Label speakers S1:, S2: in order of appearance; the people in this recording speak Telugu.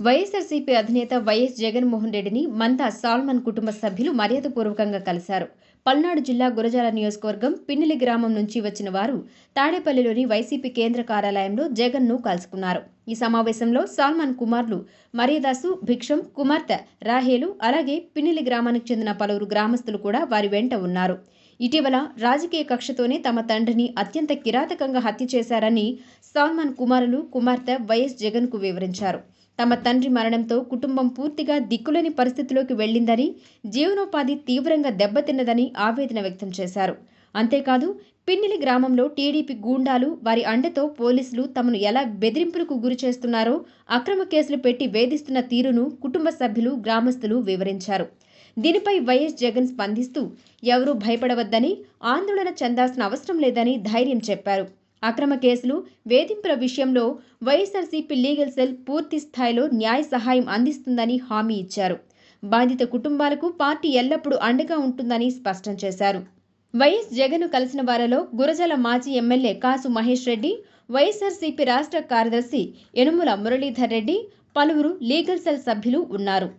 S1: వైఎస్ఆర్సీపీ అధినేత వైఎస్ జగన్మోహన్ రెడ్డిని మంతా సాల్మన్ కుటుంబ సభ్యులు మర్యాదపూర్వకంగా కలిశారు. పల్నాడు జిల్లా గురజాల నియోజకవర్గం పిన్నెలి గ్రామం నుంచి వచ్చిన వారు తాడేపల్లిలోని వైసీపీ కేంద్ర కార్యాలయంలో జగన్ను కలుసుకున్నారు. ఈ సమావేశంలో సాల్మన్ కుమారులు మర్యాదాసు, భిక్షం, కుమార్తె రాహేలు, అలాగే పిన్నెలి గ్రామానికి చెందిన పలువురు గ్రామస్తులు కూడా వారి వెంట ఉన్నారు. ఇటీవల రాజకీయ కక్షతోనే తమ తండ్రిని అత్యంత కిరాతకంగా హత్య చేశారని సాల్మన్ కుమారులు, కుమార్తె వైఎస్ జగన్కు వివరించారు. తమ తండ్రి మరణంతో కుటుంబం పూర్తిగా దిక్కులేని పరిస్థితిలోకి వెళ్లిందని, జీవనోపాధి తీవ్రంగా దెబ్బతిన్నదని ఆవేదన వ్యక్తం చేశారు. అంతేకాదు, పిన్నెలి గ్రామంలో టీడీపీ గూండాలు, వారి అండతో పోలీసులు తమను ఎలా బెదిరింపులకు గురి చేస్తున్నారో, అక్రమ కేసులు పెట్టి వేధిస్తున్న తీరును కుటుంబ సభ్యులు, గ్రామస్తులు వివరించారు. దీనిపై వైఎస్ జగన్ స్పందిస్తూ ఎవరూ భయపడవద్దని, ఆందోళన చెందాల్సిన అవసరం లేదని ధైర్యం చెప్పారు. అక్రమ కేసులు, వేధింపుల విషయంలో వైఎస్ఆర్సీపీ లీగల్ సెల్ పూర్తి స్థాయిలో న్యాయ సహాయం అందిస్తుందని హామీ ఇచ్చారు. బాధిత కుటుంబాలకు పార్టీ ఎల్లప్పుడూ అండగా ఉంటుందని స్పష్టం చేశారు. వైఎస్ జగన్ను కలిసిన వారిలో గురజాల మాజీ ఎమ్మెల్యే కాసు మహేష్ రెడ్డి, వైఎస్ఆర్సీపీ రాష్ట్ర కార్యదర్శి యనుమల మురళీధర్ రెడ్డి, పలువురు లీగల్ సెల్ సభ్యులు ఉన్నారు.